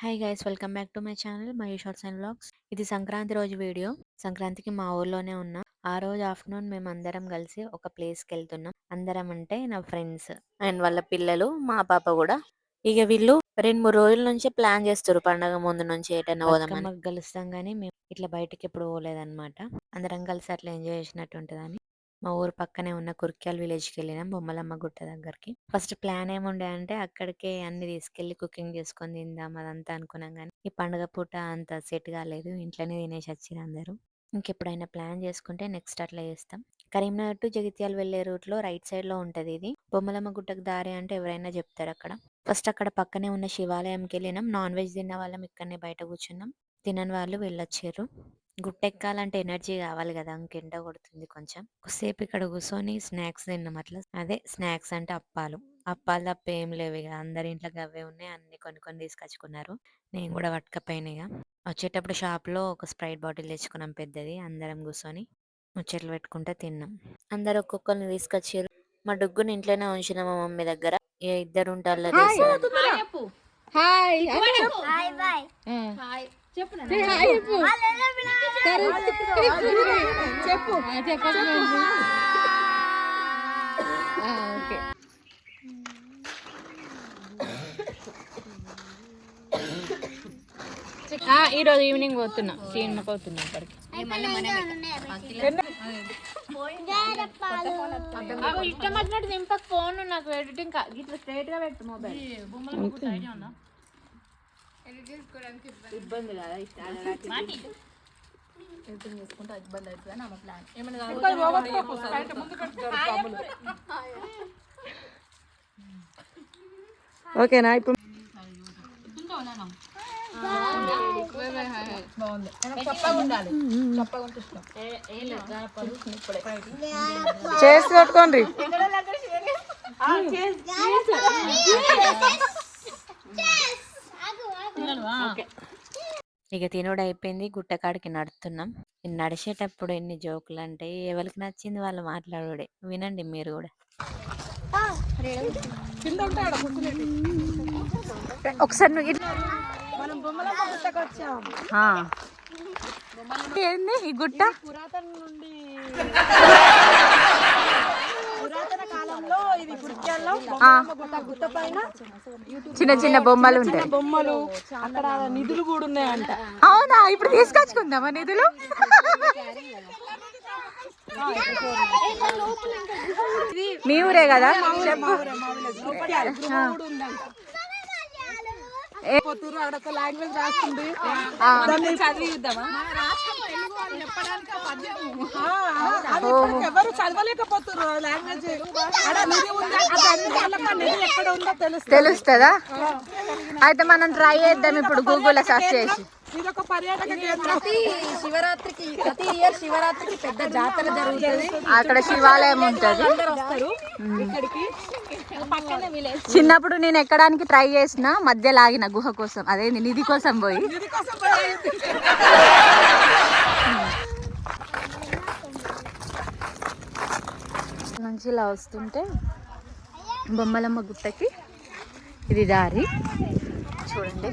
Hi guys, welcome back to my channel my shorts and vlogs. ఇది సంక్రాంతి రోజు video. సంక్రాంతికి మా ఊర్లోనే ఉన్నాం. ఆ రోజు ఆఫ్టర్నూన్ మేము అందరం కలిసి ఒక ప్లేస్కి వెళ్తున్నాం. అందరం అంటే నా ఫ్రెండ్స్ అండ్ వాళ్ళ పిల్లలు, మా పాప కూడా. ఇక వీళ్ళు 2-3 రోజుల నుంచి ప్లాన్ చేస్తారు పండగ ముందు నుంచి ఎటన్నా పోదామని. కలుస్తాం కానీ మేము ఇట్లా బయటికి ఎప్పుడు పోలేదన్నమాట. అందరం కలిసి అట్లా ఎంజాయ్ చేసినట్టు ఉంటుందని మా ఊరు పక్కనే ఉన్న కుర్క్యాల్ విలేజ్కి వెళ్ళినాం, బొమ్మలమ్మ గుట్ట దగ్గరికి. ఫస్ట్ ప్లాన్ ఏముండే అంటే అక్కడికే అన్ని తీసుకెళ్లి కుకింగ్ చేసుకొని తిందాం అదంతా అనుకున్నాం, కానీ ఈ పండుగ పూట అంత సెట్ కాలేదు. ఇంట్లోనే తినేసి వచ్చిన అందరూ. ఇంకెప్పుడైనా ప్లాన్ చేసుకుంటే నెక్స్ట్ అట్లా చేస్తాం. కరీంనగర్ టు జగిత్యాల వెళ్లే రూట్ లో రైట్ సైడ్ లో ఉంటది ఇది. బొమ్మలమ్మ గుట్టకు దారి అంటే ఎవరైనా చెప్తారు అక్కడ. ఫస్ట్ అక్కడ పక్కనే ఉన్న శివాలయంకి వెళ్ళినాం. నాన్ వెజ్ తిన్న వాళ్ళం ఇక్కడనే బయట కూర్చున్నాం, తినని వాళ్ళు వెళ్ళొచ్చారు. గుట్టెక్కాలంటే ఎనర్జీ కావాలి కదా, ఇంకెండ కొడుతుంది కొంచెం. కొద్దిసేపు ఇక్కడ కూర్చొని స్నాక్స్ తిన్నాం. అట్లా అదే స్నాక్స్ అంటే అప్పాలు తప్ప ఏం లేవు. ఇక అందరి ఇంట్లో అవే ఉన్నాయి, అన్ని కొన్ని తీసుకొచ్చుకున్నారు. నేను కూడా పట్టుకపోయినా. ఇక వచ్చేటప్పుడు షాప్ లో ఒక స్ప్రైట్ బాటిల్ తెచ్చుకున్నాం పెద్దది. అందరం కూర్చొని ముచ్చట్లు పెట్టుకుంటే తిన్నాం. అందరు ఒక్కొక్కరిని తీసుకొచ్చారు. మా డొగ్గుని ఇంట్లోనే ఉంచిన మా మమ్మీ దగ్గర. ఏ ఇద్దరు ఉంటారు ఈరోజు ఈవినింగ్ పోతున్నా, సినిమాకి పోతున్నా. అక్కడికి ఇష్టం వచ్చినట్టు దింపక ఫోన్. నాకు ఎడిటింగ్ ఇట్లా స్ట్రైట్ గా పెట్టు మొబైల్. ఇబ్బంది కదా ఎడిటింగ్ చేసుకుంటే ఇబ్బంది అవుతుంది నా ప్లాన్. ఓకేనా ఇప్పుడు చేసి పెట్టుకోండి. ఇక తినుడు అయిపోయింది. గుట్టకాడికి నడుతున్నాం. నడిచేటప్పుడు ఎన్ని జోకులు అంటే ఎవరికి నచ్చింది వాళ్ళు మాట్లాడుడే. వినండి మీరు కూడా. ఒకసారి ఏంది ఈ గుట్ట? పురాతన కాలంలో ఇది గుర్త్యాల్లో గుట్ట పైన చిన్న చిన్న బొమ్మలు ఉంటాయి. బొమ్మలు అక్కడ నిధులు కూడా ఉన్నాయంట. అవునా? ఇప్పుడు తీసుకొచ్చుకుందామా నిధులు? మీ ఊరే కదా? అక్కడ లాంగ్వేజ్ రాస్తుంది. ఎవరు చదవలేకపోతున్నారు లాంగ్వేజ్. ఎక్కడ ఉందో తెలుస్తుందా? అయితే మనం ట్రై చేద్దాం ఇప్పుడు గూగుల్లో సెర్చ్ చేసి. ఇదొక పర్యాటక కేంద్రం. ప్రతి ఇయర్ శివరాత్రికి పెద్ద జాతర జరుగుతుంది. అక్కడ శివాలయం ఉంటది. ఇక్కడికి చిన్నప్పుడు నేను ఎక్కడానికి ట్రై చేసిన, మధ్య లాగిన గుహ కోసం, అదేంది నిధి కోసం పోయి. నుంచి ఇలా వస్తుంటే బొమ్మలమ్మ గుట్టకి ఇది దారి. చూడండి,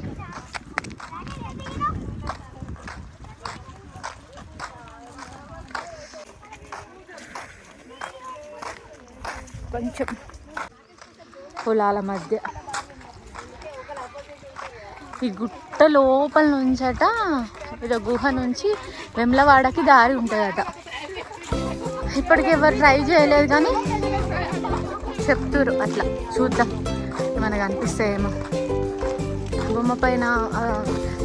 కొంచెం పొలాల మధ్య. ఈ గుట్ట లోపల నుంచట, ఇది గుహ నుంచి వెమ్లవాడకి దారి ఉంటుందట. ఇప్పటికి ఎవరు ట్రై చేయలేదు కానీ చెప్తురు. అట్లా చూద్దాం మనకు అనిపిస్తాయేమో. బొమ్మ పైన,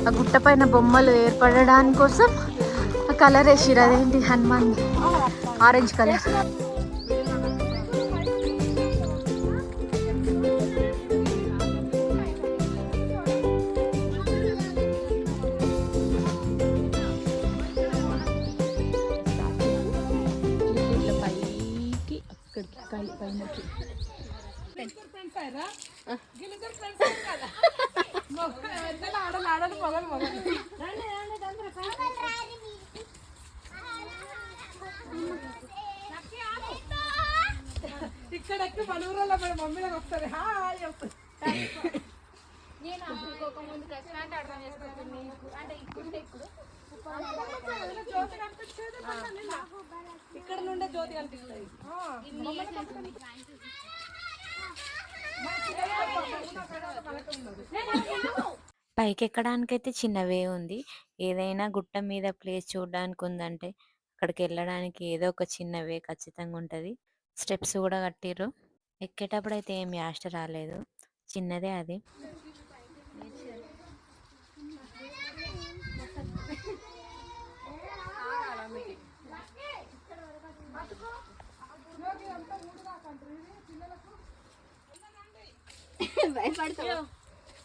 ఆ గుట్ట పైన బొమ్మలు ఏర్పడడానికి కోసం ఆ కలర్ వేసిరు. అదేంటి, హనుమాన్ ఆరెంజ్ కలర్. ఇక్కడ పలువురులో మమ్మీ వస్తారు. ఒక ముందుకు వచ్చినా అంటే అర్థం చేసుకోవచ్చు అంటే ఇప్పుడు ఇక్కడ నుండే జ్యోతి కనిపిస్తుంది. పైకెక్కడానికైతే చిన్న వే ఉంది. ఏదైనా గుట్ట మీద ప్లేస్ చూడడానికి ఉందంటే అక్కడికి వెళ్ళడానికి ఏదో ఒక చిన్న వే ఖచ్చితంగా ఉంటది. స్టెప్స్ కూడా కట్టిర్రు. ఎక్కేటప్పుడైతే ఏం యాస్ట్ రాలేదు. చిన్నదే అది.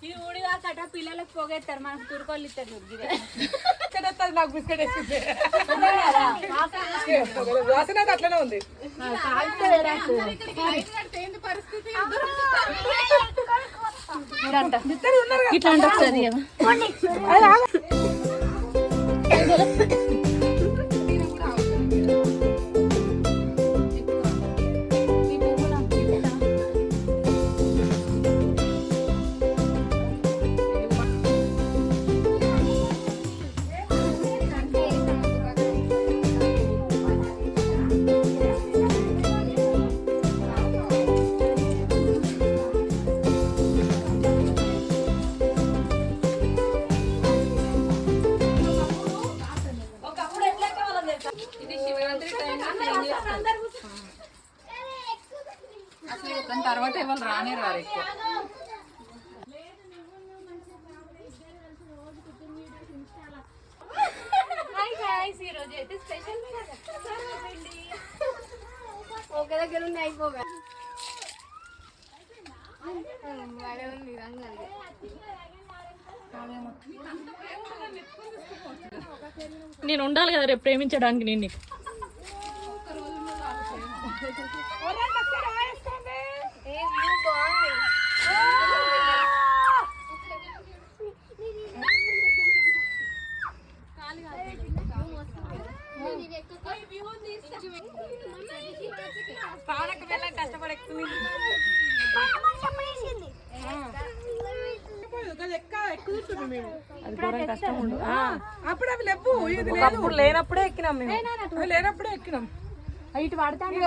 ఇది ఊడిగా కట్ట పిల్లలకు పోగేస్తారు, మనకు తురుకోళ్ళు ఇస్తారు. నాకు బిస్కెట్ వేసింది వాసన అట్లనే ఉంది. ఇట్లా అంటే దాని తర్వాత ఎవరు రానేరు వారు ఎక్కువ. ఈరోజు అయితే స్పెషల్ ఒక దగ్గర ఉండి అయిపోగా నేను ఉండాలి కదా రేపు ప్రేమించడానికి నేను నీకు. కష్టపడి అప్పుడు అవి లేవు. ఇది లేదు, లేనప్పుడే ఎక్కినాం మేము. లేనప్పుడే ఎక్కినాం. ఇటు పడతాను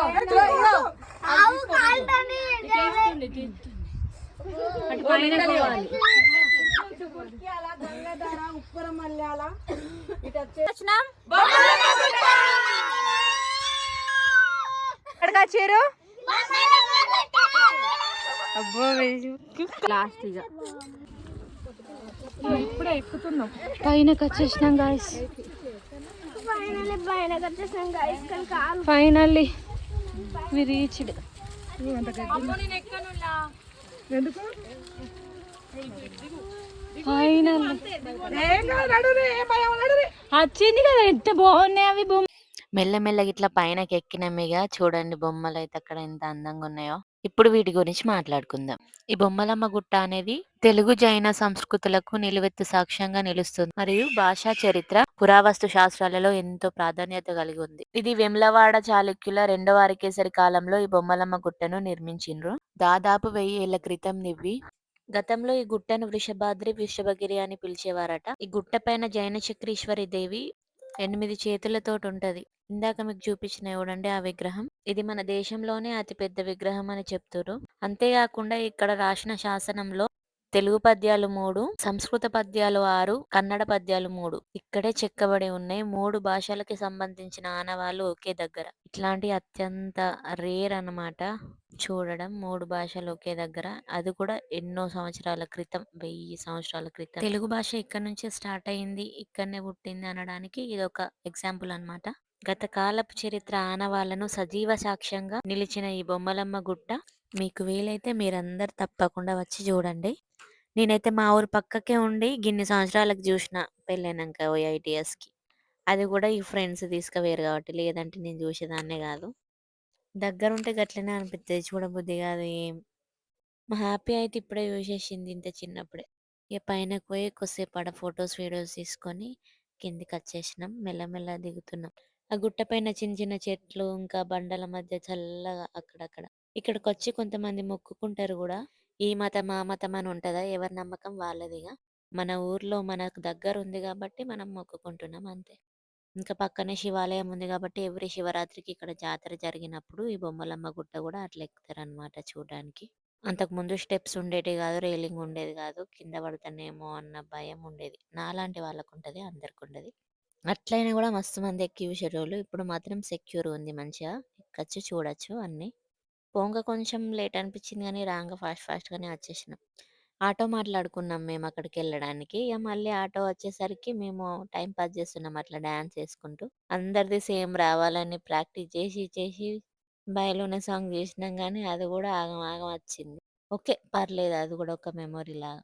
గంగాధార ఉప్పర మల్యాల ఇటు ఎక్కడికి వచ్చారు? అబ్బో లాస్ట్ ఇక ఇప్పుడే ఎక్కుతున్నాం. పైనకి వచ్చేసినాం గాయస్. Finally we reached. ఎందుకు ఫైనల్ వచ్చింది కదా, ఎంత బాగున్నాయి అవి బొమ్మ. మెల్లమెల్లగా ఇట్లా పైనకి ఎక్కినామిగా. చూడండి బొమ్మలు అయితే అక్కడ ఎంత అందంగా ఉన్నాయో. ఇప్పుడు వీటి గురించి మాట్లాడుకుందాం. ఈ బొమ్మలమ్మ గుట్ట అనేది తెలుగు జైన సంస్కృతులకు నిలువెత్తు సాక్ష్యంగా నిలుస్తుంది మరియు భాషా చరిత్ర పురావస్తు శాస్త్రాలలో ఎంతో ప్రాధాన్యత కలిగి ఉంది. ఇది వెమ్లవాడ చాళుక్యుల రెండవ అరికేసరి కాలంలో ఈ బొమ్మలమ్మ గుట్టను నిర్మించిండ్రు. దాదాపు 1000 ఏళ్ల క్రితం నివ్వి. గతంలో ఈ గుట్టను వృషభాద్రి, వృషభగిరి అని పిలిచేవారట. ఈ గుట్ట పైన జైన చక్రీశ్వరి దేవి 8 చేతులతోటి ఉంటది. ఇందాక మీకు చూపించిన చూడండి ఆ విగ్రహం. ఇది మన దేశంలోనే అతి పెద్ద విగ్రహం అని చెప్తురు. అంతేకాకుండా ఇక్కడ రాసిన శాసనంలో తెలుగు పద్యాలు 3, సంస్కృత పద్యాలు 6, కన్నడ పద్యాలు 3 ఇక్కడే చెక్కబడి ఉన్నాయి. 3 భాషలకి సంబంధించిన ఆనవాళ్ళు ఒకే దగ్గర. ఇట్లాంటి అత్యంత రేర్ అన్నమాట చూడడం. 3 భాషలు ఒకే దగ్గర, అది కూడా ఎన్నో సంవత్సరాల క్రితం, 1000 సంవత్సరాల క్రితం. తెలుగు భాష ఇక్కడ నుంచే స్టార్ట్ అయింది, ఇక్కడనే పుట్టింది అనడానికి ఇది ఒక ఎగ్జాంపుల్ అన్నమాట. గత కాలపు చరిత్ర ఆనవాళ్లను సజీవ సాక్ష్యంగా నిలిచిన ఈ బొమ్మలమ్మ గుట్ట మీకు వీలైతే మీరందరు తప్పకుండా వచ్చి చూడండి. నేనైతే మా ఊరు పక్కకే ఉండి గిన్ని సంవత్సరాలకు చూసిన పెళ్ళైనాక 8 ఇయర్స్కి. అది కూడా ఈ ఫ్రెండ్స్ తీసుకుపోయారు కాబట్టి, లేదంటే నేను చూసేదాన్నే కాదు. దగ్గరుంటే గట్లనే అనిపిస్తుంది, చూడబుద్ధి కాదు ఏం. మా హ్యాపీ అయితే ఇప్పుడే చూసేసింది ఇంత చిన్నప్పుడే. ఇక పైనకి పోయి కొద్దిసేపు ఆడ ఫొటోస్ వీడియోస్ తీసుకొని కిందికి వచ్చేసినాం. మెల్లమెల్ల దిగుతున్నాం. ఆ గుట్ట పైన చిన్న చిన్న చెట్లు ఇంకా బండల మధ్య చల్లగా అక్కడక్కడ. ఇక్కడికి వచ్చి కొంతమంది మొక్కుకుంటారు కూడా. ఈ మతం ఆ మతం అని ఉంటుందా, ఎవరి నమ్మకం వాళ్ళదిగా. మన ఊర్లో మనకు దగ్గర ఉంది కాబట్టి మనం మొక్కుకుంటున్నాం అంతే. ఇంకా పక్కనే శివాలయం ఉంది కాబట్టి ఎవ్రీ శివరాత్రికి ఇక్కడ జాతర జరిగినప్పుడు ఈ బొమ్మలమ్మ గుట్ట కూడా అట్లా ఎక్కుతారనమాట చూడడానికి. అంతకుముందు స్టెప్స్ ఉండేటివి కాదు, రైలింగ్ ఉండేది కాదు, కింద పడతానేమో అన్న భయం ఉండేది. నాలాంటి వాళ్ళకు ఉంటుంది, అందరికి ఉండదు. అట్లయినా కూడా మస్తు మంది ఎక్కి చూసేటోళ్ళు. ఇప్పుడు మాత్రం సెక్యూర్ ఉంది, మంచిగా ఎక్కచ్చు చూడొచ్చు అన్నీ. పోంగ కొంచెం లేట్ అనిపించింది కానీ రాంగ ఫాస్ట్‌గానే వచ్చేసినాం. ఆటో మాట్లాడుకున్నాం మేము అక్కడికెళ్ళడానికి. ఇగ మళ్ళీ ఆటో వచ్చేసరికి మేము టైమ్ పాస్ చేస్తున్నాం అట్లా డాన్స్ చేసుకుంటూ. అందరిది సేమ్ రావాలని ప్రాక్టీస్ చేసి బయలోనే సాంగ్ చేసినాం గానీ అది కూడా ఆగం ఆగం వచ్చింది. ఓకే. పర్లేదు, అది కూడా ఒక మెమొరీలాగా.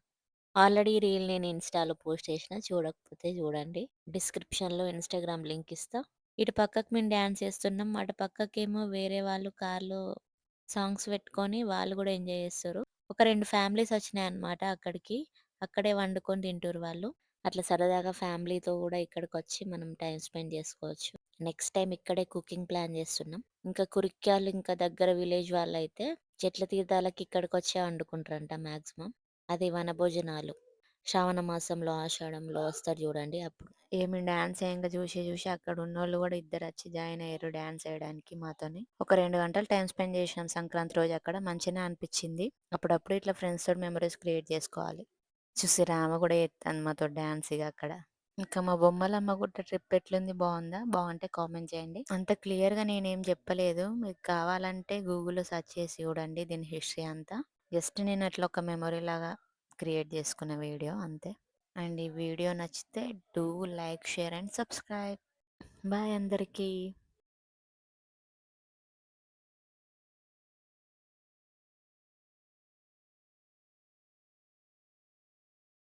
ఆల్రెడీ ఈ రీల్ నేను ఇన్‌స్టాలో పోస్ట్ చేసినా, చూడకపోతే చూడండి. డిస్క్రిప్షన్‌లో ఇన్‌స్టాగ్రామ్ లింక్ ఇస్తా. ఇటు పక్కకు మేము డాన్స్ చేస్తున్నాం. అటు పక్కకేమో వేరే వాళ్ళు కార్‌లో సాంగ్స్ పెట్టుకొని వాళ్ళు కూడా ఎంజాయ్ చేస్తుర్రు. ఒక 2 ఫ్యామిలీస్ వచ్చినాయన్నమాట అక్కడికి. అక్కడే వండుకొని తింటుర్రు వాళ్ళు. అట్లా సరదాగా ఫ్యామిలీతో కూడా ఇక్కడికొచ్చి మనం టైమ్ స్పెండ్ చేసుకోవచ్చు. నెక్స్ట్ టైమ్ ఇక్కడే కుకింగ్ ప్లాన్ చేస్తున్నాం. ఇంకా కురిక్యాలు ఇంకా దగ్గర విలేజ్ వాళ్ళైతే చెట్ల తీర్థాలకి ఇక్కడికొచ్చే వండుకుంటారంట మాక్సిమం. అది వనభోజనాలు. శ్రావణ మాసంలో, ఆషాఢంలో వస్తారు చూడండి అప్పుడు. ఏమి డాన్స్ ఏయంగా చూసి అక్కడ ఉన్నోళ్ళు కూడా ఇద్దరు వచ్చి జాయిన్ అయ్యారు డాన్స్ వేయడానికి మాతోని. ఒక 2 గంటలు టైం స్పెండ్ చేసినాం సంక్రాంతి రోజు అక్కడ. మంచిగానే అనిపించింది. అప్పుడప్పుడు ఇట్లా ఫ్రెండ్స్ తోటి మెమరీస్ క్రియేట్ చేసుకోవాలి. చూసిర్రా ఆమె కూడా చేత్తాంది మాతో డాన్స్ ఇగ అక్కడ. ఇంకా మా బొమ్మలమ్మ గుట్ట ట్రిప్ ఎట్లుంది, బాగుందా? బాగుంటే కామెంట్ చేయండి. అంత క్లియర్గా నేనేం చెప్పలేదు, మీకు కావాలంటే గూగుల్లో సెర్చ్ చేసి చూడండి దీని హిస్టరీ అంతా. జస్ట్ నేను అట్లా ఒక మెమరీ లాగా క్రియేట్ చేసుకున్న వీడియో అంతే. అండ్ ఈ వీడియో నచ్చితే do like, share and subscribe. Bye అందరికీ.